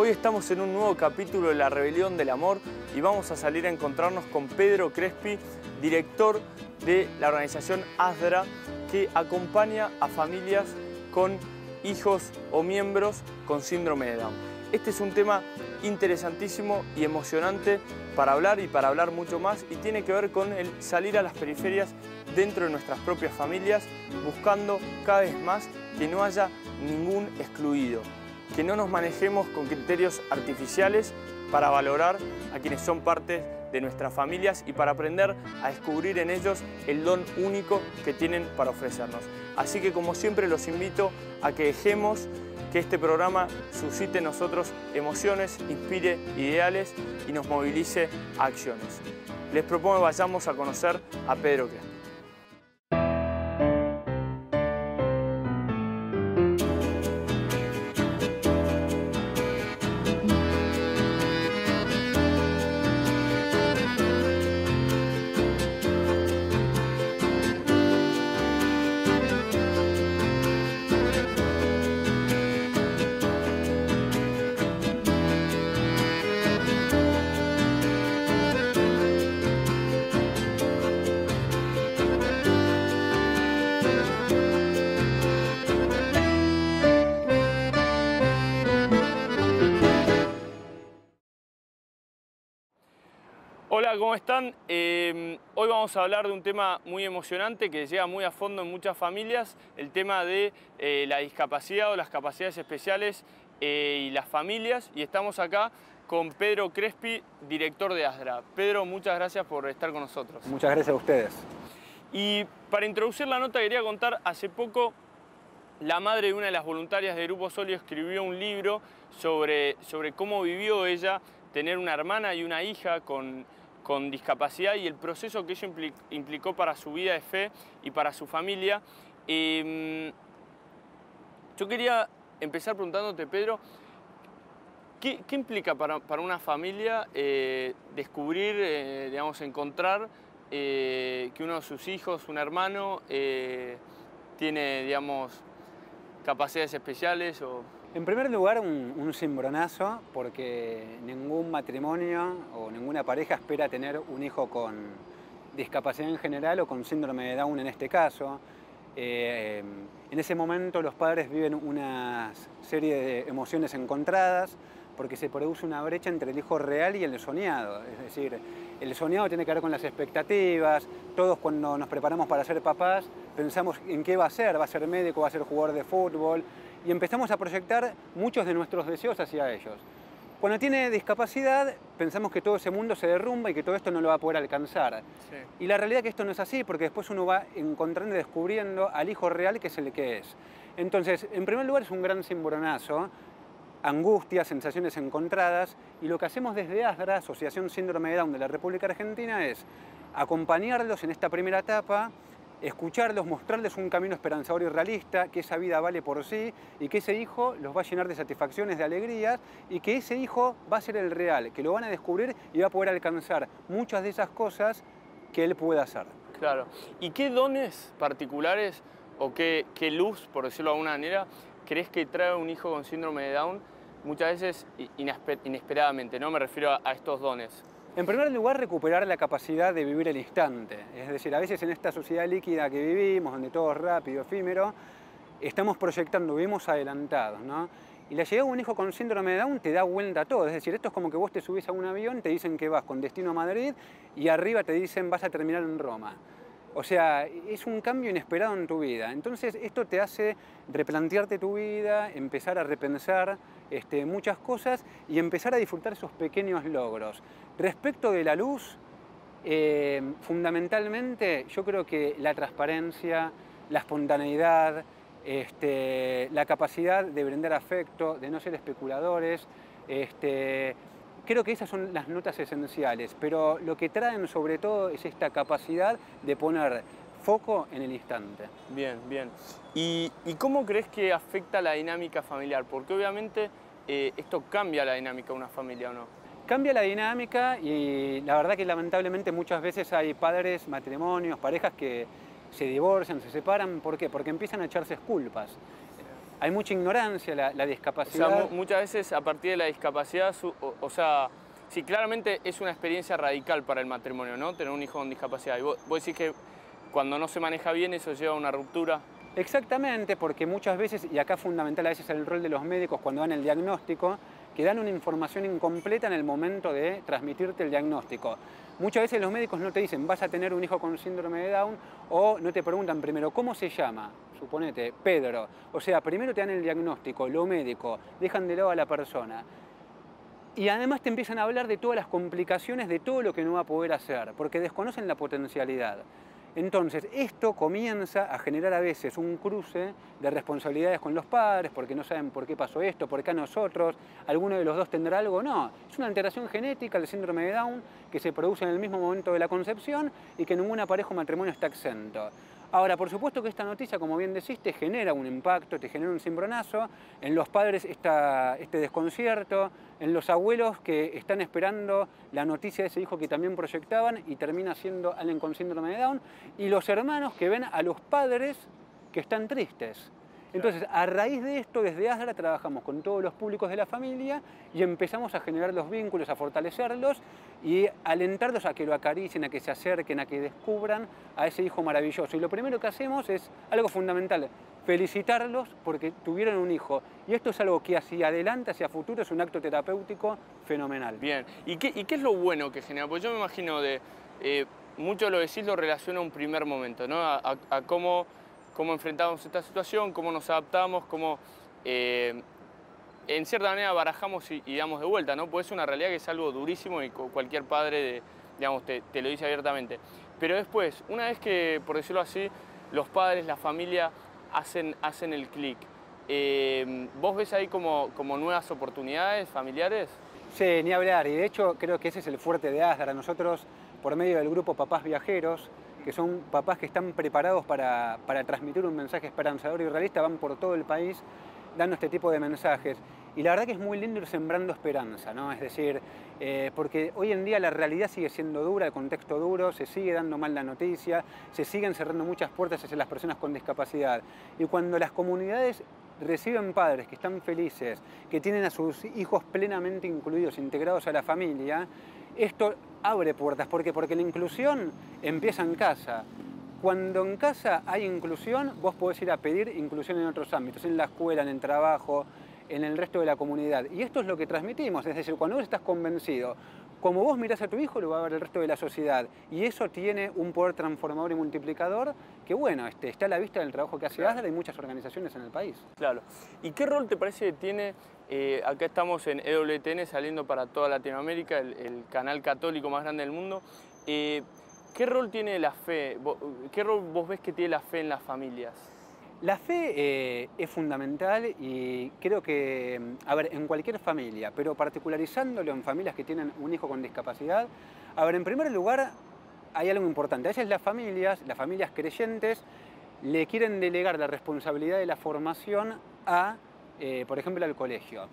Hoy estamos en un nuevo capítulo de La Rebelión del Amor y vamos a salir a encontrarnos con Pedro Crespi, director de la organización ASDRA, que acompaña a familias con hijos o miembros con síndrome de Down. Este es un tema interesantísimo y emocionante para hablar y para hablar mucho más, y tiene que ver con el salir a las periferias dentro de nuestras propias familias, buscando cada vez más que no haya ningún excluido, que no nos manejemos con criterios artificiales para valorar a quienes son parte de nuestras familias y para aprender a descubrir en ellos el don único que tienen para ofrecernos. Así que, como siempre, los invito a que dejemos que este programa suscite en nosotros emociones, inspire ideales y nos movilice a acciones. Les propongo que vayamos a conocer a Pedro Crespi. Hola, ¿cómo están? Hoy vamos a hablar de un tema muy emocionante que llega muy a fondo en muchas familias, el tema de la discapacidad o las capacidades especiales y las familias, y estamos acá con Pedro Crespi, director de ASDRA. Pedro, muchas gracias por estar con nosotros. Muchas gracias a ustedes. Y para introducir la nota quería contar, hace poco la madre de una de las voluntarias de Grupo Solio escribió un libro sobre cómo vivió ella tener una hermana y una hija con discapacidad y el proceso que ello implicó para su vida de fe y para su familia. Yo quería empezar preguntándote, Pedro, ¿qué implica para una familia descubrir, digamos, encontrar que uno de sus hijos, un hermano, tiene, digamos, capacidades especiales? En primer lugar, un cimbronazo, porque ningún matrimonio o ninguna pareja espera tener un hijo con discapacidad en general o con síndrome de Down en este caso. En ese momento los padres viven una serie de emociones encontradas, porque se produce una brecha entre el hijo real y el soñado. Es decir, el soñado tiene que ver con las expectativas. Todos, cuando nos preparamos para ser papás, pensamos en qué va a ser médico, va a ser jugador de fútbol, y empezamos a proyectar muchos de nuestros deseos hacia ellos. Cuando tiene discapacidad, pensamos que todo ese mundo se derrumba y que todo esto no lo va a poder alcanzar. Sí. Y la realidad es que esto no es así, porque después uno va encontrando y descubriendo al hijo real, que es el que es. Entonces, en primer lugar, es un gran cimbronazo, angustia, sensaciones encontradas, y lo que hacemos desde ASDRA, Asociación Síndrome de Down de la República Argentina, es acompañarlos en esta primera etapa, escucharlos, mostrarles un camino esperanzador y realista, que esa vida vale por sí y que ese hijo los va a llenar de satisfacciones, de alegrías, y que ese hijo va a ser el real, que lo van a descubrir y va a poder alcanzar muchas de esas cosas que él puede hacer. Claro. ¿Y qué dones particulares o qué luz, por decirlo de alguna manera, crees que trae un hijo con síndrome de Down muchas veces inesperadamente? No me refiero a estos dones. En primer lugar, recuperar la capacidad de vivir el instante. Es decir, a veces en esta sociedad líquida que vivimos, donde todo es rápido, efímero, estamos proyectando, vivimos adelantados, ¿no? Y la llegada de un hijo con síndrome de Down te da vuelta a todo. Es decir, esto es como que vos te subís a un avión, te dicen que vas con destino a Madrid y arriba te dicen vas a terminar en Roma. O sea, es un cambio inesperado en tu vida. Entonces, esto te hace replantearte tu vida, empezar a repensar muchas cosas y empezar a disfrutar esos pequeños logros. Respecto de la luz, fundamentalmente yo creo que la transparencia, la espontaneidad, la capacidad de brindar afecto, de no ser especuladores, creo que esas son las notas esenciales, pero lo que traen sobre todo es esta capacidad de poner foco en el instante. Bien, bien. ¿Y cómo crees que afecta la dinámica familiar? Porque obviamente esto cambia la dinámica de una familia, ¿o no? Cambia la dinámica y la verdad que lamentablemente muchas veces hay padres, matrimonios, parejas que se divorcian, se separan. ¿Por qué? Porque empiezan a echarse culpas. hay mucha ignorancia, la O discapacidad. sea, muchas veces a partir de la discapacidad, o sea, sí, claramente es una experiencia radical para el matrimonio, ¿no? Tener un hijo con discapacidad. Y vos decís que cuando no se maneja bien eso lleva a una ruptura. Exactamente, porque muchas veces, y acá fundamental a veces el rol de los médicos cuando dan el diagnóstico, que dan una información incompleta en el momento de transmitirte el diagnóstico. Muchas veces los médicos no te dicen vas a tener un hijo con síndrome de Down, o no te preguntan primero cómo se llama, suponete, Pedro. O sea, primero te dan el diagnóstico, lo médico, dejan de lado a la persona. Y además te empiezan a hablar de todas las complicaciones, de todo lo que no va a poder hacer, porque desconocen la potencialidad. Entonces, esto comienza a generar a veces un cruce de responsabilidades con los padres, porque no saben por qué pasó esto, por qué a nosotros, alguno de los dos tendrá algo. No, es una alteración genética del síndrome de Down que se produce en el mismo momento de la concepción y que ninguna pareja o matrimonio está exento. Ahora, por supuesto que esta noticia, como bien decís, te genera un impacto, te genera un cimbronazo, en los padres este desconcierto, en los abuelos que están esperando la noticia de ese hijo que también proyectaban y termina siendo alguien con síndrome de Down, y los hermanos que ven a los padres que están tristes. Entonces, a raíz de esto, desde ASDRA trabajamos con todos los públicos de la familia y empezamos a generar los vínculos, a fortalecerlos y alentarlos a que lo acaricien, a que se acerquen, a que descubran a ese hijo maravilloso. Y lo primero que hacemos es algo fundamental, felicitarlos porque tuvieron un hijo. Y esto es algo que hacia adelante, hacia futuro, es un acto terapéutico fenomenal. Bien, ¿y qué es lo bueno que genera? Pues yo me imagino mucho de lo que decís lo relaciona a un primer momento, ¿no? A cómo enfrentamos esta situación, cómo nos adaptamos, cómo en cierta manera barajamos y damos de vuelta, ¿no? Pues es una realidad que es algo durísimo y cualquier padre, digamos, te lo dice abiertamente. Pero después, una vez que, por decirlo así, los padres, la familia hacen el clic, ¿vos ves ahí como nuevas oportunidades familiares? Sí, ni hablar. Y de hecho creo que ese es el fuerte de ASDRA. Nosotros, por medio del grupo Papás Viajeros, que son papás que están preparados para transmitir un mensaje esperanzador y realista, van por todo el país dando este tipo de mensajes. Y la verdad que es muy lindo ir sembrando esperanza, ¿no? Es decir, porque hoy en día la realidad sigue siendo dura, el contexto duro, se sigue dando mal la noticia, se siguen cerrando muchas puertas hacia las personas con discapacidad. Y cuando las comunidades reciben padres que están felices, que tienen a sus hijos plenamente incluidos, integrados a la familia, esto abre puertas. ¿Por qué? Porque la inclusión empieza en casa. Cuando en casa hay inclusión, vos podés ir a pedir inclusión en otros ámbitos, en la escuela, en el trabajo, en el resto de la comunidad. Y esto es lo que transmitimos, es decir, cuando vos estás convencido, como vos mirás a tu hijo, lo va a ver el resto de la sociedad. Y eso tiene un poder transformador y multiplicador que, bueno, está a la vista del trabajo que hace ASDRA y muchas organizaciones en el país. Claro. ¿Y qué rol te parece que tiene, acá estamos en EWTN saliendo para toda Latinoamérica, el canal católico más grande del mundo, ¿qué rol tiene la fe? ¿Qué rol vos ves que tiene la fe en las familias? La fe es fundamental y creo que, a ver, en cualquier familia, pero particularizándolo en familias que tienen un hijo con discapacidad, a ver, en primer lugar hay algo importante. A veces las familias creyentes, le quieren delegar la responsabilidad de la formación a, por ejemplo, al colegio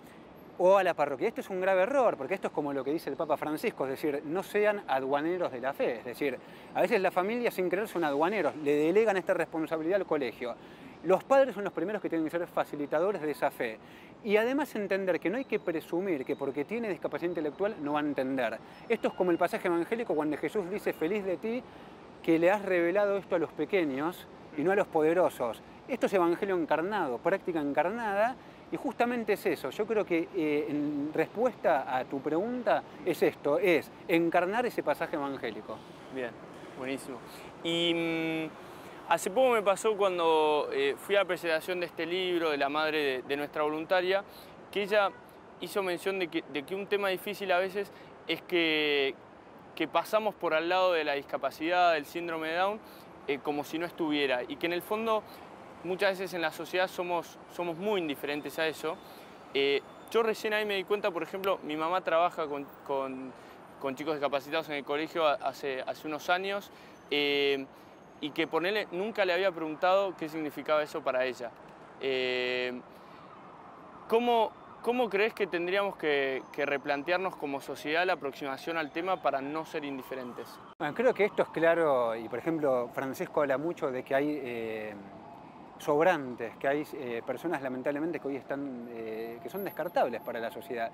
o a la parroquia. Esto es un grave error, porque esto es como lo que dice el Papa Francisco, es decir, no sean aduaneros de la fe. Es decir, a veces las familias sin querer son aduaneros, le delegan esta responsabilidad al colegio. Los padres son los primeros que tienen que ser facilitadores de esa fe. Y además entender que no hay que presumir que porque tiene discapacidad intelectual no va a entender. Esto es como el pasaje evangélico cuando Jesús dice, feliz de ti que le has revelado esto a los pequeños y no a los poderosos. Esto es evangelio encarnado, práctica encarnada, y justamente es eso. Yo creo que en respuesta a tu pregunta es esto, es encarnar ese pasaje evangélico. Bien, buenísimo. Y hace poco me pasó cuando fui a la presentación de este libro, de la madre de nuestra voluntaria, que ella hizo mención de que un tema difícil a veces es que pasamos por al lado de la discapacidad, del síndrome de Down, como si no estuviera, y que en el fondo muchas veces en la sociedad somos muy indiferentes a eso. Yo recién ahí me di cuenta, por ejemplo, mi mamá trabaja con chicos discapacitados en el colegio hace unos años, y que ponerle, nunca le había preguntado qué significaba eso para ella. ¿Cómo crees que tendríamos que replantearnos como sociedad la aproximación al tema para no ser indiferentes? Bueno, creo que esto es claro, y por ejemplo Francisco habla mucho de que hay sobrantes, que hay personas lamentablemente que hoy están, que son descartables para la sociedad.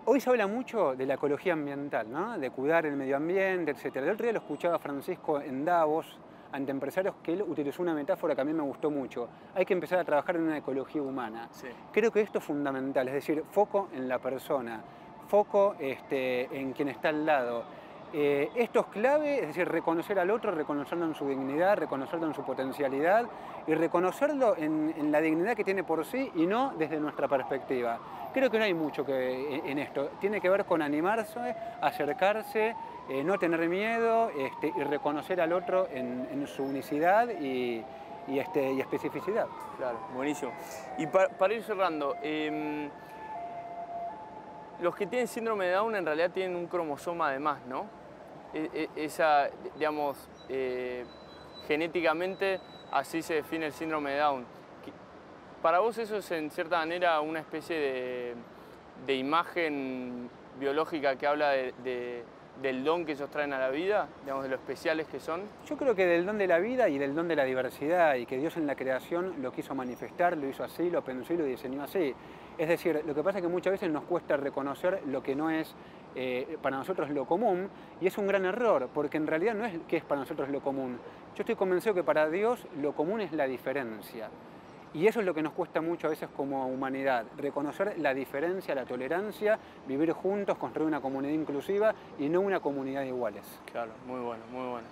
Hoy se habla mucho de la ecología ambiental, ¿no? De cuidar el medio ambiente, etc. El otro día lo escuchaba Francisco en Davos, ante empresarios, que él utilizó una metáfora que a mí me gustó mucho. Hay que empezar a trabajar en una ecología humana. Sí. Creo que esto es fundamental, es decir, foco en la persona, foco en quien está al lado. Esto es clave, es decir, reconocer al otro, reconocerlo en su dignidad, reconocerlo en su potencialidad y reconocerlo en la dignidad que tiene por sí y no desde nuestra perspectiva. Creo que no hay mucho en esto. Tiene que ver con animarse, acercarse, no tener miedo y reconocer al otro en su unicidad y especificidad. Claro, buenísimo. Y para ir cerrando, los que tienen síndrome de Down en realidad tienen un cromosoma de más, ¿no? Esa, digamos, genéticamente así se define el síndrome de Down. Para vos eso es en cierta manera una especie de imagen biológica que habla del don que ellos traen a la vida, digamos, de lo especiales que son. Yo creo que del don de la vida y del don de la diversidad, y que Dios en la creación lo quiso manifestar, lo hizo así, lo pensó y lo diseñó así. Es decir, lo que pasa es que muchas veces nos cuesta reconocer lo que no es para nosotros lo común, y es un gran error, porque en realidad no es que es para nosotros lo común. Yo estoy convencido que para Dios lo común es la diferencia. Y eso es lo que nos cuesta mucho a veces como humanidad, reconocer la diferencia, la tolerancia, vivir juntos, construir una comunidad inclusiva y no una comunidad de iguales. Claro, muy bueno, muy bueno.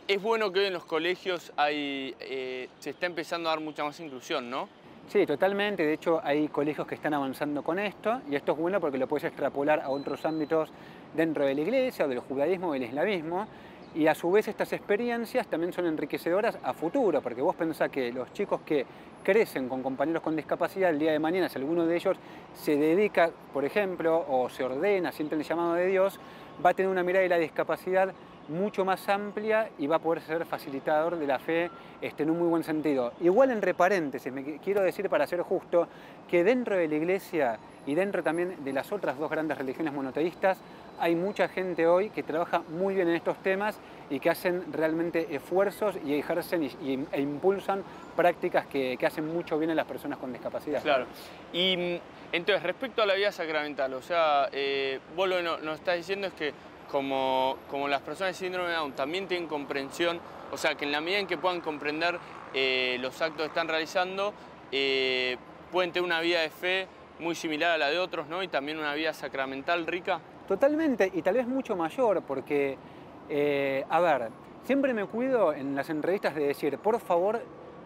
Es bueno que hoy en los colegios se está empezando a dar mucha más inclusión, ¿no? Sí, totalmente. De hecho, hay colegios que están avanzando con esto, y esto es bueno porque lo puedes extrapolar a otros ámbitos dentro de la iglesia, o del judaísmo o del islamismo. Y a su vez estas experiencias también son enriquecedoras a futuro, porque vos pensás que los chicos que crecen con compañeros con discapacidad, el día de mañana, si alguno de ellos se dedica, por ejemplo, o se ordena, siente el llamado de Dios, va a tener una mirada de la discapacidad mucho más amplia y va a poder ser facilitador de la fe en un muy buen sentido. Igual, entre paréntesis, quiero decir, para ser justo, que dentro de la iglesia y dentro también de las otras dos grandes religiones monoteístas hay mucha gente hoy que trabaja muy bien en estos temas y que hacen realmente esfuerzos y ejercen e impulsan prácticas que hacen mucho bien a las personas con discapacidad. Claro. Y entonces, respecto a la vida sacramental, o sea, vos lo que nos estás diciendo es que como las personas de síndrome de Down también tienen comprensión, o sea, que en la medida en que puedan comprender los actos que están realizando, pueden tener una vida de fe muy similar a la de otros, ¿no? Y también una vida sacramental rica. Totalmente, y tal vez mucho mayor, porque, a ver, siempre me cuido en las entrevistas de decir, por favor,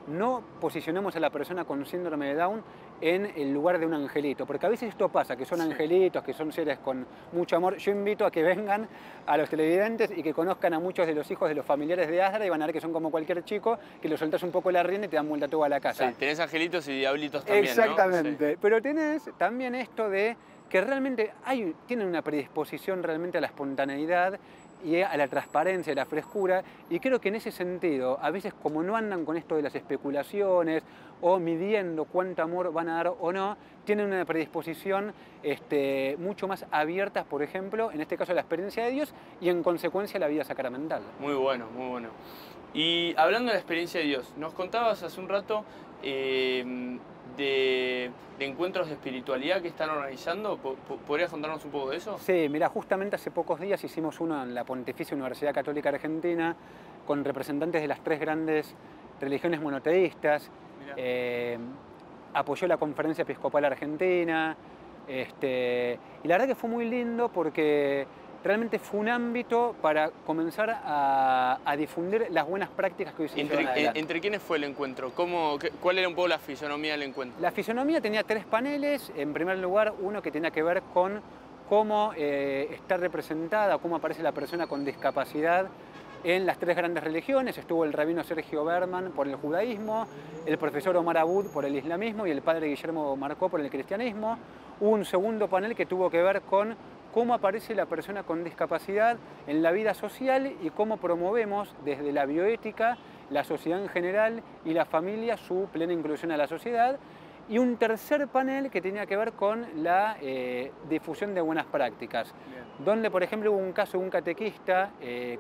no posicionemos a la persona con síndrome de Down en el lugar de un angelito, porque a veces esto pasa, que son angelitos, que son seres con mucho amor. Yo invito a que vengan a los televidentes y que conozcan a muchos de los hijos de los familiares de Asdra y van a ver que son como cualquier chico, que lo soltás un poco la rienda y te dan vuelta toda la casa. Sí, tenés angelitos y diablitos también, exactamente, ¿no? Sí. Pero tenés también también esto de que realmente tienen una predisposición realmente a la espontaneidad y a la transparencia, a la frescura, y creo que en ese sentido, a veces como no andan con esto de las especulaciones o midiendo cuánto amor van a dar o no, tienen una predisposición mucho más abierta, por ejemplo, en este caso a la experiencia de Dios y en consecuencia a la vida sacramental. Muy bueno, muy bueno. Y hablando de la experiencia de Dios, nos contabas hace un rato de encuentros de espiritualidad que están organizando. ¿Podrías contarnos un poco de eso? Sí, mira, justamente hace pocos días hicimos uno en la Pontificia Universidad Católica Argentina con representantes de las tres grandes religiones monoteístas. Apoyó la Conferencia Episcopal Argentina y la verdad que fue muy lindo porque realmente fue un ámbito para comenzar a difundir las buenas prácticas que hoy se llevan adelante. ¿Entre quiénes fue el encuentro? ¿Cuál era un poco la fisonomía del encuentro? La fisonomía tenía tres paneles. En primer lugar, uno que tenía que ver con cómo está representada, cómo aparece la persona con discapacidad en las tres grandes religiones. Estuvo el rabino Sergio Berman por el judaísmo, el profesor Omar Abud por el islamismo y el padre Guillermo Marcó por el cristianismo. Hubo un segundo panel que tuvo que ver con cómo aparece la persona con discapacidad en la vida social y cómo promovemos desde la bioética, la sociedad en general y la familia su plena inclusión a la sociedad. Y un tercer panel que tenía que ver con la difusión de buenas prácticas, donde por ejemplo hubo un caso de un catequista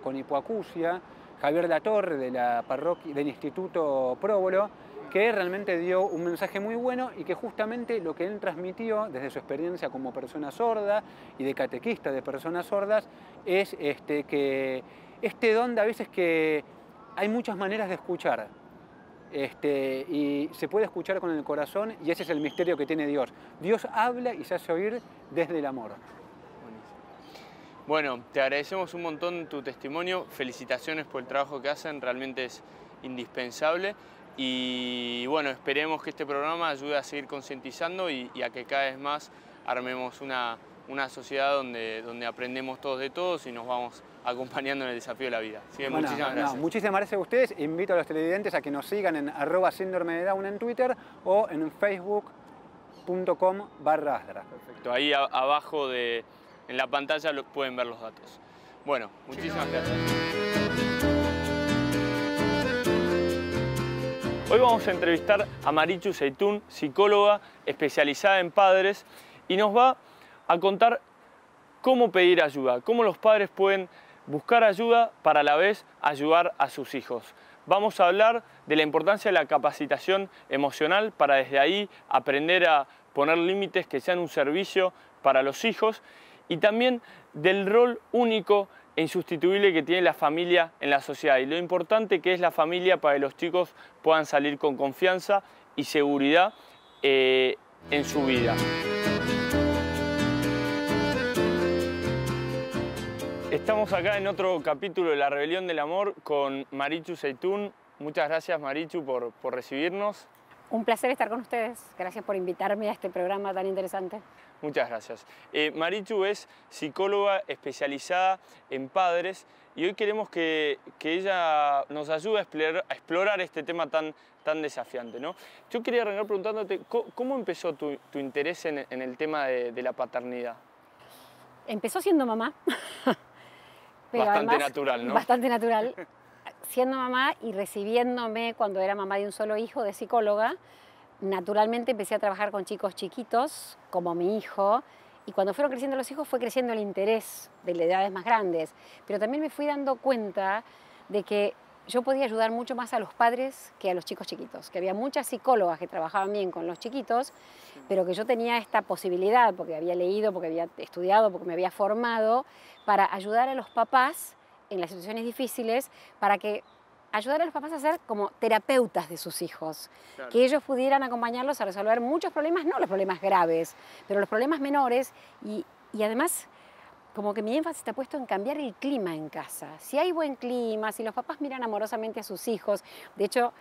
con hipoacusia, Javier Latorre, de la parroquia, del Instituto Próbolo, que realmente dio un mensaje muy bueno y que justamente lo que él transmitió desde su experiencia como persona sorda y de catequista de personas sordas es que este don de a veces que hay muchas maneras de escuchar. Y se puede escuchar con el corazón y ese es el misterio que tiene Dios. Dios habla y se hace oír desde el amor. Bueno, te agradecemos un montón tu testimonio, felicitaciones por el trabajo que hacen, realmente es indispensable y bueno, esperemos que este programa ayude a seguir concientizando y a que cada vez más armemos una sociedad donde aprendemos todos de todos y nos vamos acompañando en el desafío de la vida. Así que bueno, muchísimas gracias. Muchísimas gracias a ustedes. Invito a los televidentes a que nos sigan en @síndrome-de-Down en Twitter o en facebook.com/Asdra. Perfecto, ahí abajo en la pantalla pueden ver los datos. Bueno, muchísimas gracias. Hoy vamos a entrevistar a Marichu Zeytun, psicóloga especializada en padres, y nos va a contar cómo pedir ayuda, cómo los padres pueden buscar ayuda para a la vez ayudar a sus hijos. Vamos a hablar de la importancia de la capacitación emocional para desde ahí aprender a poner límites que sean un servicio para los hijos y también del rol único e insustituible que tiene la familia en la sociedad y lo importante que es la familia para que los chicos puedan salir con confianza y seguridad en su vida. Estamos acá en otro capítulo de La Rebelión del Amor con Marichu Zeytun. Muchas gracias Marichu por recibirnos. Un placer estar con ustedes. Gracias por invitarme a este programa tan interesante. Muchas gracias. Marichu es psicóloga especializada en padres y hoy queremos que ella nos ayude a explorar este tema tan desafiante, ¿no? Yo quería arrancar preguntándote, ¿cómo empezó tu interés en el tema de la paternidad? Empezó siendo mamá. Pero bastante además, natural, ¿no? Bastante natural. Siendo mamá y recibiéndome cuando era mamá de un solo hijo de psicóloga, naturalmente empecé a trabajar con chicos chiquitos, como mi hijo, y cuando fueron creciendo los hijos fue creciendo el interés de edades más grandes. Pero también me fui dando cuenta de que yo podía ayudar mucho más a los padres que a los chicos chiquitos, que había muchas psicólogas que trabajaban bien con los chiquitos, pero que yo tenía esta posibilidad, porque había leído, porque había estudiado, porque me había formado, para ayudar a los papás en las situaciones difíciles, para que ayudar a los papás a ser como terapeutas de sus hijos, claro. Que ellos pudieran acompañarlos a resolver muchos problemas, no los problemas graves, pero los problemas menores y además como que mi énfasis está puesto en cambiar el clima en casa. Si hay buen clima, si los papás miran amorosamente a sus hijos, de hecho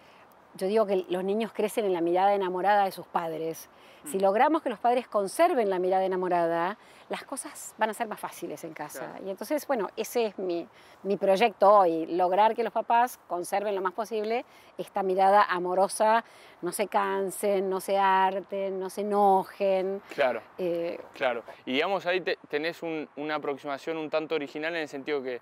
yo digo que los niños crecen en la mirada enamorada de sus padres. Si logramos que los padres conserven la mirada enamorada, las cosas van a ser más fáciles en casa. Claro. Y entonces, bueno, ese es mi proyecto hoy, lograr que los papás conserven lo más posible esta mirada amorosa, no se cansen, no se harten, no se enojen. Claro, claro. Y digamos, ahí tenés una aproximación un tanto original en el sentido que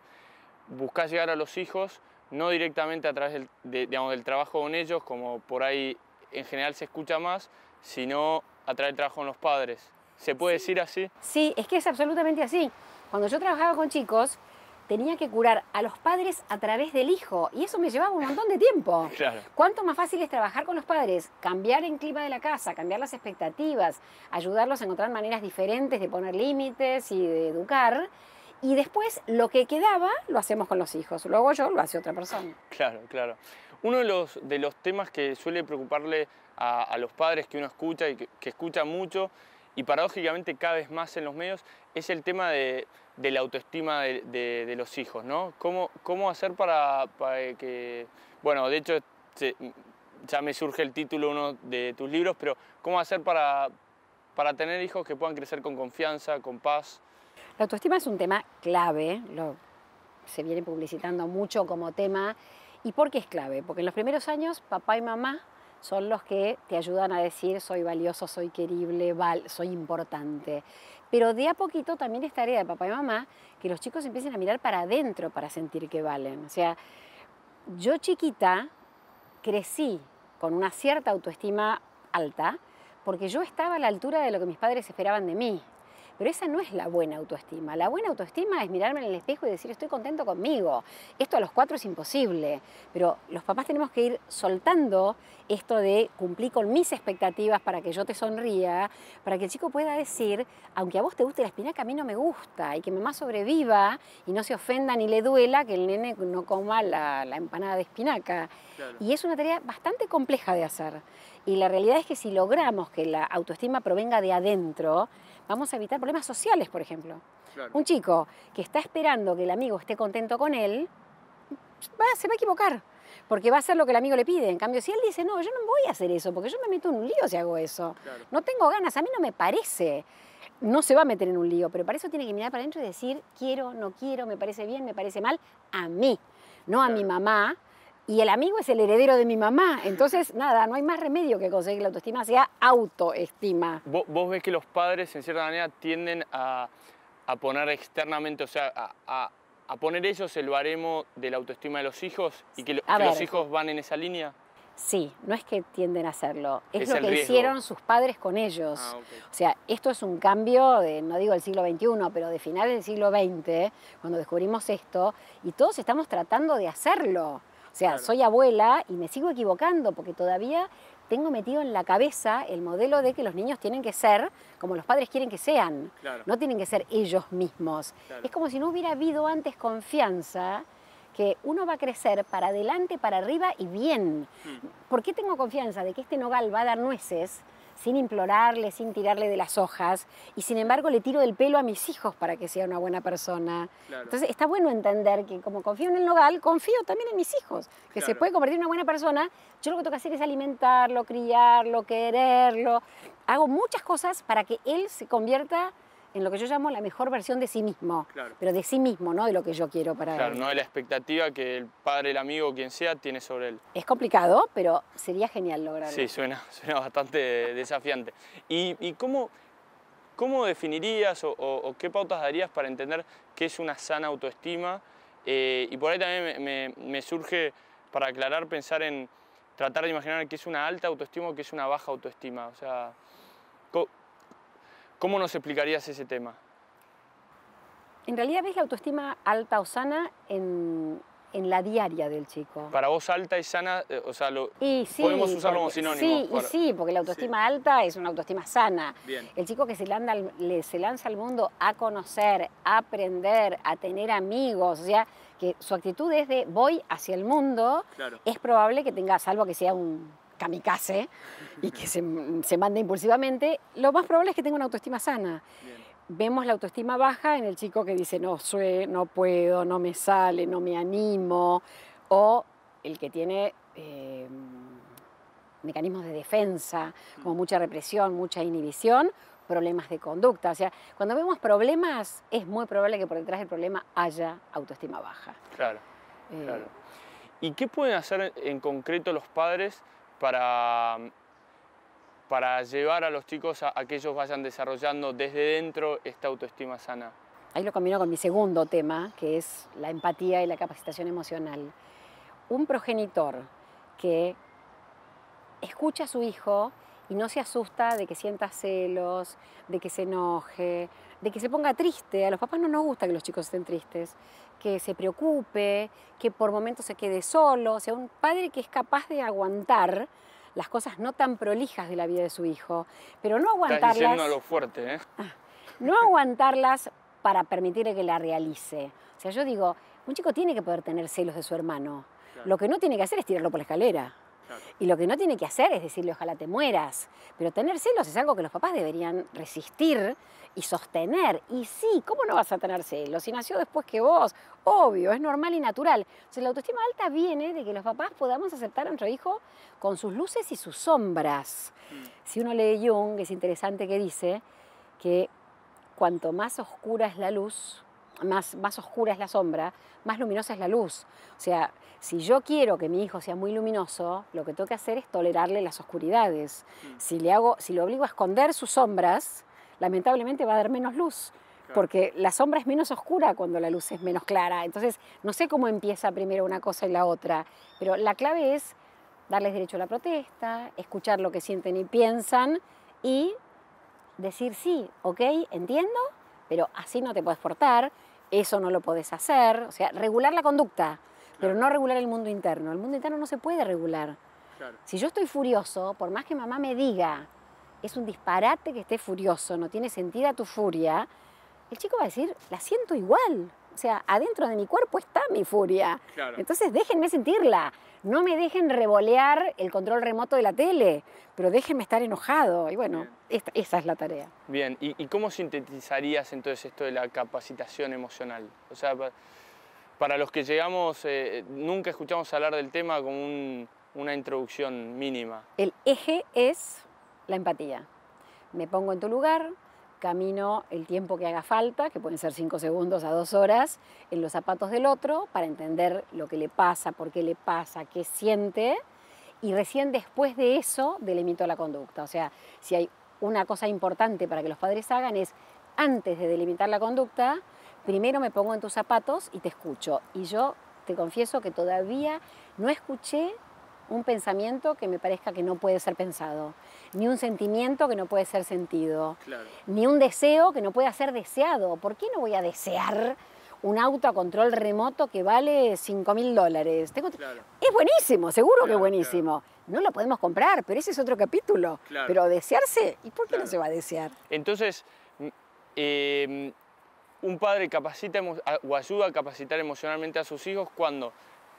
buscás llegar a los hijos no directamente a través del trabajo con ellos, como por ahí en general se escucha más, sino a través del trabajo con los padres. ¿Se puede decir así? Sí, es que es absolutamente así. Cuando yo trabajaba con chicos, tenía que curar a los padres a través del hijo, y eso me llevaba un montón de tiempo. Claro. ¿Cuánto más fácil es trabajar con los padres? Cambiar el clima de la casa, cambiar las expectativas, ayudarlos a encontrar maneras diferentes de poner límites y de educar. Y después lo que quedaba lo hacemos con los hijos. Luego yo lo hace otra persona. Claro, claro. Uno de los temas que suele preocuparle a los padres que uno escucha y que escucha mucho y paradójicamente cada vez más en los medios es el tema de la autoestima de los hijos, ¿no? ¿Cómo hacer para que... Bueno, de hecho ya me surge el título de uno de tus libros, pero ¿cómo hacer para tener hijos que puedan crecer con confianza, con paz? La autoestima es un tema clave, se viene publicitando mucho como tema. ¿Y por qué es clave? Porque en los primeros años papá y mamá son los que te ayudan a decir soy valioso, soy querible, soy importante. Pero de a poquito también es tarea de papá y mamá que los chicos empiecen a mirar para adentro para sentir que valen. O sea, yo chiquita crecí con una cierta autoestima alta porque yo estaba a la altura de lo que mis padres esperaban de mí. Pero esa no es la buena autoestima. La buena autoestima es mirarme en el espejo y decir estoy contento conmigo. Esto a los 4 es imposible, pero los papás tenemos que ir soltando esto de cumplir con mis expectativas para que yo te sonría, para que el chico pueda decir, aunque a vos te guste la espinaca, a mí no me gusta, y que mamá sobreviva y no se ofenda ni le duela que el nene no coma la empanada de espinaca. Claro. Y es una tarea bastante compleja de hacer. Y la realidad es que si logramos que la autoestima provenga de adentro, vamos a evitar problemas sociales, por ejemplo. Claro. Un chico que está esperando que el amigo esté contento con él, se va a equivocar, porque va a hacer lo que el amigo le pide. En cambio, si él dice, no, yo no voy a hacer eso, porque yo me meto en un lío si hago eso. Claro. No tengo ganas, a mí no me parece. No se va a meter en un lío, pero para eso tiene que mirar para adentro y decir, quiero, no quiero, me parece bien, me parece mal, a mí, no a mi mamá. Y el amigo es el heredero de mi mamá. Entonces, nada, no hay más remedio que conseguir que la autoestima sea autoestima. ¿Vos ves que los padres, en cierta manera, tienden a poner externamente, o sea, a poner ellos el baremo de la autoestima de los hijos y que los hijos van en esa línea? Sí, no es que tienden a hacerlo, es lo el que riesgo. Hicieron sus padres con ellos. Ah, okay. O sea, esto es un cambio de, no digo del siglo XXI, pero de finales del siglo XX, cuando descubrimos esto, y todos estamos tratando de hacerlo. O sea, Claro. soy abuela y me sigo equivocando porque todavía tengo metido en la cabeza el modelo de que los niños tienen que ser como los padres quieren que sean. Claro. No tienen que ser ellos mismos. Claro. Es como si no hubiera habido antes confianza que uno va a crecer para adelante, para arriba y bien. ¿Por qué tengo confianza de que este nogal va a dar nueces sin implorarle, sin tirarle de las hojas, y sin embargo le tiro del pelo a mis hijos para que sea una buena persona? Claro. Entonces está bueno entender que como confío en el nogal, confío también en mis hijos, que se Claro. puede convertir en una buena persona. Yo lo que tengo que hacer es alimentarlo, criarlo, quererlo. Hago muchas cosas para que él se convierta en lo que yo llamo la mejor versión de sí mismo, Claro. pero de sí mismo, no de lo que yo quiero para Claro, él. no de la expectativa que el padre, el amigo, quien sea, tiene sobre él. Es complicado, pero sería genial lograrlo. Sí, suena bastante desafiante. ¿Y cómo definirías o qué pautas darías para entender qué es una sana autoestima? Y por ahí también me surge, para aclarar, pensar en tratar de imaginar qué es una alta autoestima o qué es una baja autoestima. O sea, ¿cómo nos explicarías ese tema? En realidad ves la autoestima alta o sana en la diaria del chico. Para vos alta y sana, o sea, Y sí, podemos usarlo como porque- sinónimo. Sí, porque la autoestima alta es una autoestima sana. Bien. El chico que se lanza al mundo a conocer, a aprender, a tener amigos, o sea, que su actitud es de voy hacia el mundo, Claro. es probable que tenga, salvo que sea un kamikaze y que se mande impulsivamente, lo más probable es que tenga una autoestima sana. Bien. Vemos la autoestima baja en el chico que dice no puedo, no me sale, no me animo, o el que tiene mecanismos de defensa, como mucha represión, mucha inhibición, problemas de conducta. O sea, cuando vemos problemas, es muy probable que por detrás del problema haya autoestima baja. Claro. Claro. ¿Y qué pueden hacer en concreto los padres para llevar a los chicos a que ellos vayan desarrollando desde dentro esta autoestima sana? Ahí lo combino con mi segundo tema, que es la empatía y la capacitación emocional. Un progenitor que escucha a su hijo y no se asusta de que sienta celos, de que se enoje, de que se ponga triste. A los papás no nos gusta que los chicos estén tristes, que se preocupe, que por momentos se quede solo. O sea, un padre que es capaz de aguantar las cosas no tan prolijas de la vida de su hijo, pero no Estás aguantarlas, diciendo lo fuerte, ¿eh? no aguantarlas para permitirle que la realice. O sea, yo digo, un chico tiene que poder tener celos de su hermano. Claro. Lo que no tiene que hacer es tirarlo por la escalera. Claro. Y lo que no tiene que hacer es decirle ojalá te mueras. Pero tener celos es algo que los papás deberían resistir y sostener. Y sí, ¿cómo no vas a tener celos? Si nació después que vos, obvio, es normal y natural. O sea, la autoestima alta viene de que los papás podamos aceptar a nuestro hijo con sus luces y sus sombras. Si uno lee Jung, es interesante que dice que cuanto más oscura es la luz, más oscura es la sombra, más luminosa es la luz. O sea, si yo quiero que mi hijo sea muy luminoso, lo que tengo que hacer es tolerarle las oscuridades. Si lo obligo a esconder sus sombras, lamentablemente va a dar menos luz, porque la sombra es menos oscura cuando la luz es menos clara. Entonces, no sé cómo empieza primero una cosa y la otra, pero la clave es darles derecho a la protesta, escuchar lo que sienten y piensan y decir sí, ok, entiendo, pero así no te podés portar, eso no lo podés hacer. O sea, regular la conducta, pero no regular el mundo interno. El mundo interno no se puede regular. Claro. Si yo estoy furioso, por más que mamá me diga, es un disparate que estés furioso, no tiene sentido tu furia, el chico va a decir, la siento igual. O sea, adentro de mi cuerpo está mi furia. Claro. Entonces déjenme sentirla. No me dejen revolear el control remoto de la tele, pero déjenme estar enojado. Y bueno, esa es la tarea. Bien, ¿y cómo sintetizarías entonces esto de la capacitación emocional? O sea, para los que llegamos, nunca escuchamos hablar del tema como una introducción mínima. El eje es la empatía. Me pongo en tu lugar, camino el tiempo que haga falta, que pueden ser 5 segundos a 2 horas, en los zapatos del otro para entender lo que le pasa, por qué le pasa, qué siente, y recién después de eso delimito la conducta. O sea, si hay una cosa importante para que los padres hagan es, antes de delimitar la conducta, primero me pongo en tus zapatos y te escucho. Y yo te confieso que todavía no escuché un pensamiento que me parezca que no puede ser pensado, ni un sentimiento que no puede ser sentido, Claro. ni un deseo que no pueda ser deseado. ¿Por qué no voy a desear un auto a control remoto que vale $5.000? Claro. Es buenísimo, seguro que Claro, es buenísimo. No lo podemos comprar, pero ese es otro capítulo. Claro. Pero desearse, ¿y por qué Claro. no se va a desear? Entonces, un padre capacita o ayuda a capacitar emocionalmente a sus hijos cuando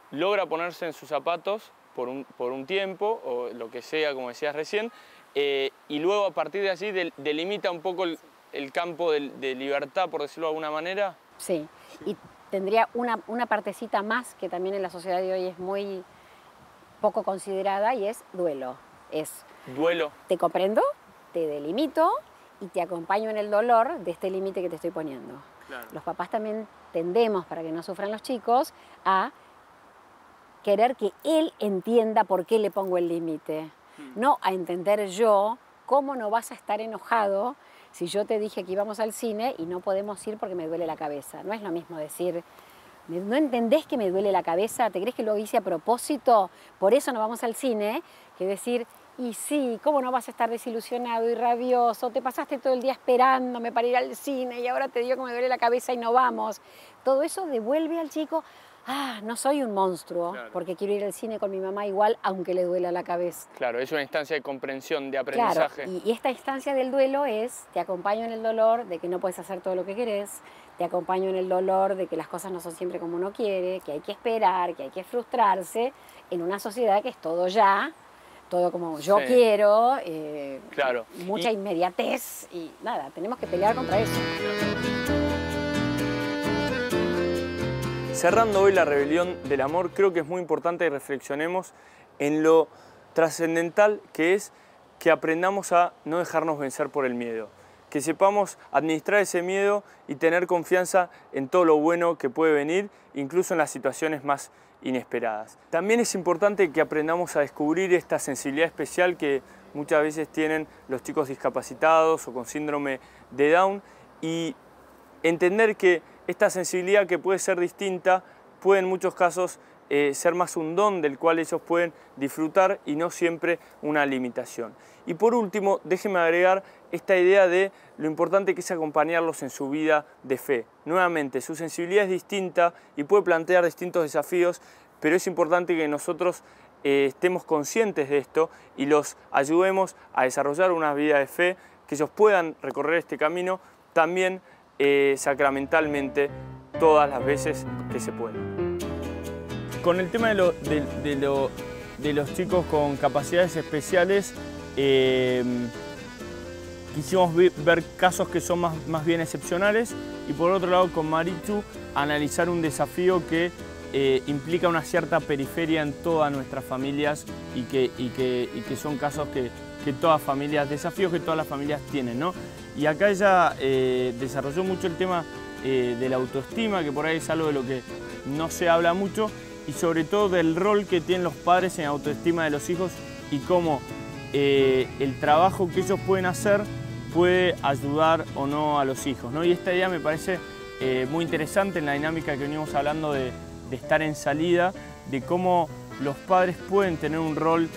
logra ponerse en sus zapatos por un tiempo, o lo que sea, como decías recién, y luego a partir de allí delimita un poco el campo de libertad, por decirlo de alguna manera. Sí, y tendría una partecita más que también en la sociedad de hoy es muy poco considerada, y es duelo. Es, Duelo. te comprendo, te delimito y te acompaño en el dolor de este límite que te estoy poniendo. Claro. Los papás también tendemos, para que no sufran los chicos, a querer que él entienda por qué le pongo el límite. No a entender yo cómo no vas a estar enojado si yo te dije que íbamos al cine y no podemos ir porque me duele la cabeza. No es lo mismo decir, ¿no entendés que me duele la cabeza? ¿Te crees que lo hice a propósito? Por eso no vamos al cine, que decir, y sí, ¿cómo no vas a estar desilusionado y rabioso? Te pasaste todo el día esperándome para ir al cine y ahora te digo que me duele la cabeza y no vamos. Todo eso devuelve al chico, no soy un monstruo, Claro. porque quiero ir al cine con mi mamá igual, aunque le duela la cabeza. Claro, es una instancia de comprensión, de Claro, aprendizaje. y esta instancia del duelo es, te acompaño en el dolor de que no puedes hacer todo lo que querés, te acompaño en el dolor de que las cosas no son siempre como uno quiere, que hay que esperar, que hay que frustrarse, en una sociedad que es todo ya, todo como yo Sí. quiero, Claro. mucha inmediatez, y nada, tenemos que pelear contra eso. Cerrando hoy la rebelión del amor, creo que es muy importante que reflexionemos en lo trascendental que es que aprendamos a no dejarnos vencer por el miedo, que sepamos administrar ese miedo y tener confianza en todo lo bueno que puede venir, incluso en las situaciones más inesperadas. También es importante que aprendamos a descubrir esta sensibilidad especial que muchas veces tienen los chicos discapacitados o con síndrome de Down, y entender que esta sensibilidad, que puede ser distinta, puede en muchos casos ser más un don del cual ellos pueden disfrutar y no siempre una limitación. Y por último, déjenme agregar esta idea de lo importante que es acompañarlos en su vida de fe. Nuevamente, su sensibilidad es distinta y puede plantear distintos desafíos, pero es importante que nosotros estemos conscientes de esto y los ayudemos a desarrollar una vida de fe, que ellos puedan recorrer este camino también sacramentalmente todas las veces que se pueda. Con el tema de los chicos con capacidades especiales, quisimos ver casos que son más bien excepcionales, y por otro lado con Marichu analizar un desafío que implica una cierta periferia en todas nuestras familias y que son casos que todas familias, desafíos que todas las familias tienen, ¿no? Y acá ella desarrolló mucho el tema de la autoestima, que por ahí es algo de lo que no se habla mucho, y sobre todo del rol que tienen los padres en la autoestima de los hijos y cómo el trabajo que ellos pueden hacer puede ayudar o no a los hijos, ¿no? Y esta idea me parece muy interesante en la dinámica que venimos hablando de estar en salida, de cómo los padres pueden tener un rol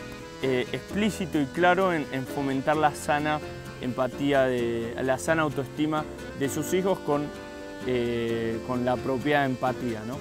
explícito y claro en fomentar la sana empatía, de la sana autoestima de sus hijos con la propia empatía, ¿no?